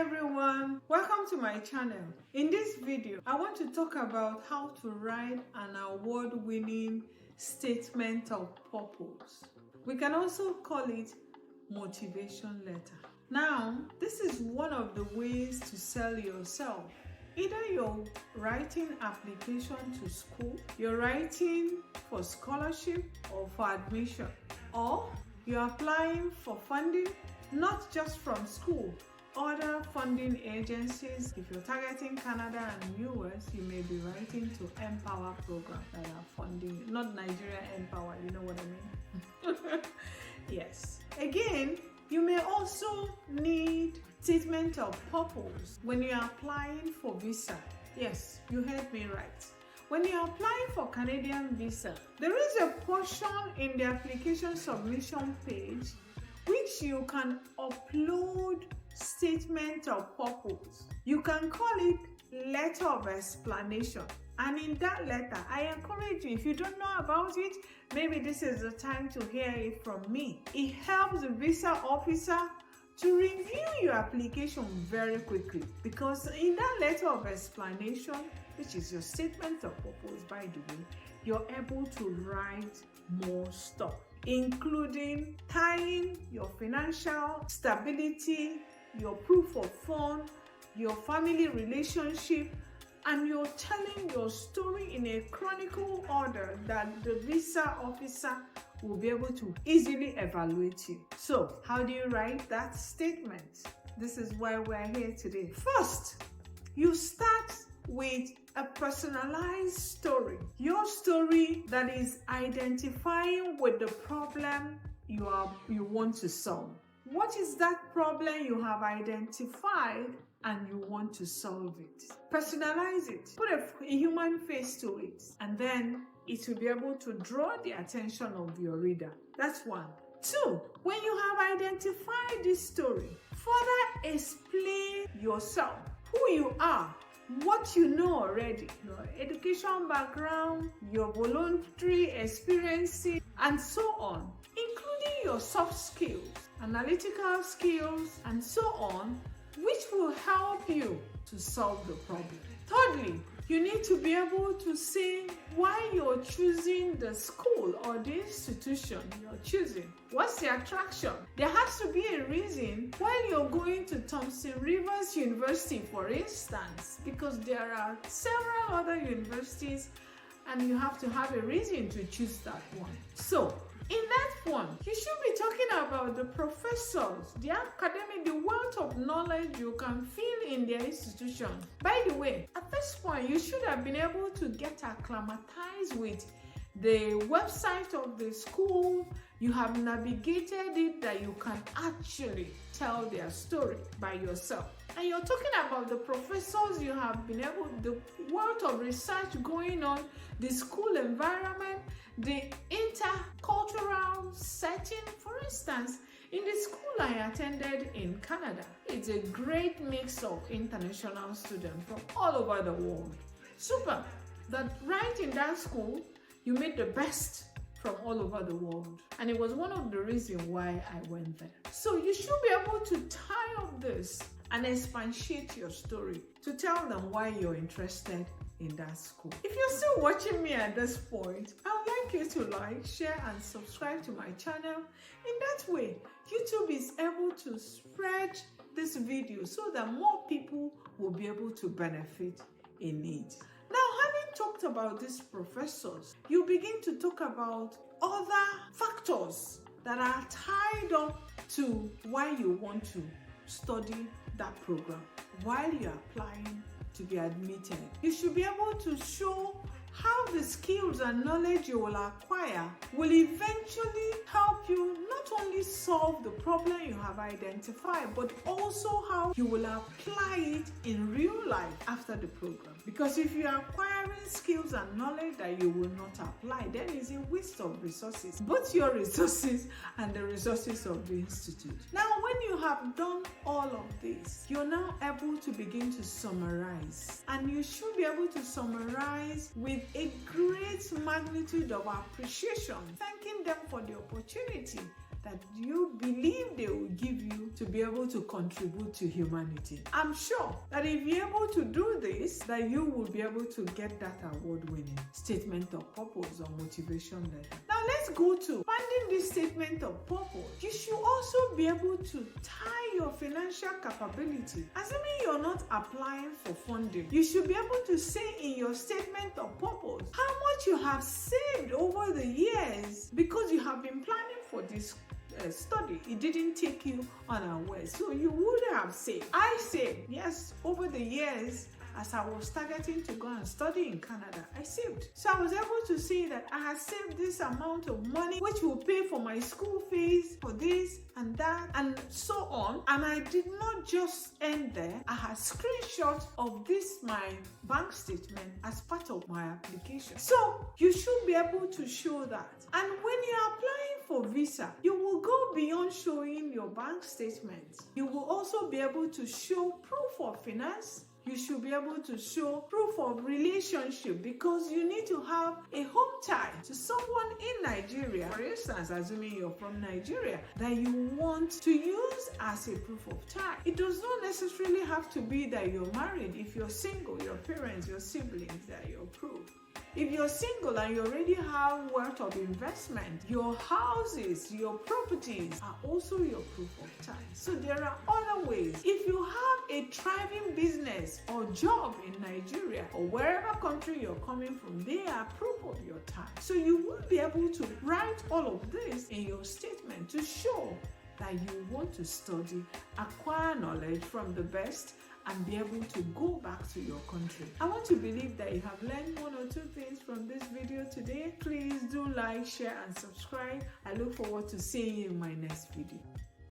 everyone, welcome to my channel. In this video, I want to talk about how to write an award-winning statement of purpose. We can also call it motivation letter. Now, this is one of the ways to sell yourself. Either you're writing application to school, you're writing for scholarship or for admission, or you're applying for funding, not just from school, other funding agencies. If you're targeting Canada and US, you may be writing to Empower programs that are funding, not Nigeria Empower, you know what I mean? Yes. Again, you may also need statement of purpose when you're applying for visa. Yes, you heard me right. When you're applying for Canadian visa, there is a portion in the application submission page which you can upload statement of purpose. You can call it letter of explanation. And in that letter, I encourage you, if you don't know about it, maybe this is the time to hear it from me. It helps the visa officer to review your application very quickly, because in that letter of explanation, which is your statement of purpose, by the way, you're able to write more stuff, including tying your financial stability, your proof of fund, your family relationship, and you're telling your story in a chronicle order that the visa officer will be able to easily evaluate you. So, how do you write that statement? This is why we're here today. First, you start with a personalized story. Your story that is identifying with the problem you want to solve. What is that problem you have identified and you want to solve it? Personalize it. Put a human face to it, and then it will be able to draw the attention of your reader. That's one. Two, when you have identified this story, further explain yourself, who you are, what you know already, your education background, your voluntary experiences, and so on, including your soft skills, analytical skills, and so on, which will help you to solve the problem. Thirdly, you need to be able to say why you're choosing the school or the institution you're choosing. What's the attraction? There has to be a reason why you're going to Thompson Rivers University, for instance, because there are several other universities and you have to have a reason to choose that one. So, in that one, you should be talking about the professors, the academic, the wealth of knowledge you can feel in their institution. By the way, at this point, you should have been able to get acclimatized with the website of the school. You have navigated it that you can actually tell their story by yourself. And you're talking about the professors you have been able, the wealth of research going on, the school environment, the intercultural setting. For instance, in the school I attended in Canada, it's a great mix of international students from all over the world. Super! That right in that school, you meet the best from all over the world. And it was one of the reasons why I went there. So you should be able to tie up this and expatiate your story to tell them why you're interested in that school. If you're still watching me at this point, I would like you to like, share, and subscribe to my channel. In that way, YouTube is able to spread this video so that more people will be able to benefit in it. Now, having talked about these professors, you begin to talk about other factors that are tied up to why you want to study that program while you're applying to be admitted. You should be able to show how the skills and knowledge you will acquire will eventually help you not only solve the problem you have identified, but also how you will apply it in real life after the program. Because if you are acquiring skills and knowledge that you will not apply, then it's a waste of resources, both your resources and the resources of the institute. Now, when you have done all of this, you're now able to begin to summarize. And you should be able to summarize with a great magnitude of appreciation, thanking them for the opportunity that you believe they will give you to be able to contribute to humanity. I'm sure that if you're able to do this, that you will be able to get that award-winning statement of purpose or motivation letter. Now let's go to finding this statement of purpose. You should also be able to tie your financial capability. Assuming you're not applying for funding, you should be able to say in your statement of purpose how much you have saved over the years because you have been planning for this study. It didn't take you unaware, so you would have saved. I saved, yes, over the years. As I was targeting to go and study in Canada, I saved. So I was able to see that I had saved this amount of money, which will pay for my school fees, for this and that, and so on. And I did not just end there. I had screenshots of this, my bank statement, as part of my application. So you should be able to show that. And when you're applying for visa, you will go beyond showing your bank statements. You will also be able to show proof of finance. You should be able to show proof of relationship because you need to have a home tie to someone in Nigeria. For instance, assuming you're from Nigeria, that you want to use as a proof of tie. It does not necessarily have to be that you're married. If you're single, your parents, your siblings, that you're proof. If you're single and you already have wealth of investment, your houses, your properties are also your proof of time. So there are other ways. If you have a thriving business or job in Nigeria or wherever country you're coming from, they are proof of your time. So you will be able to write all of this in your statement to show that you want to study, acquire knowledge from the best, and be able to go back to your country. I want to believe that you have learned one or two things from this video today. Please do like, share, and subscribe. I look forward to seeing you in my next video.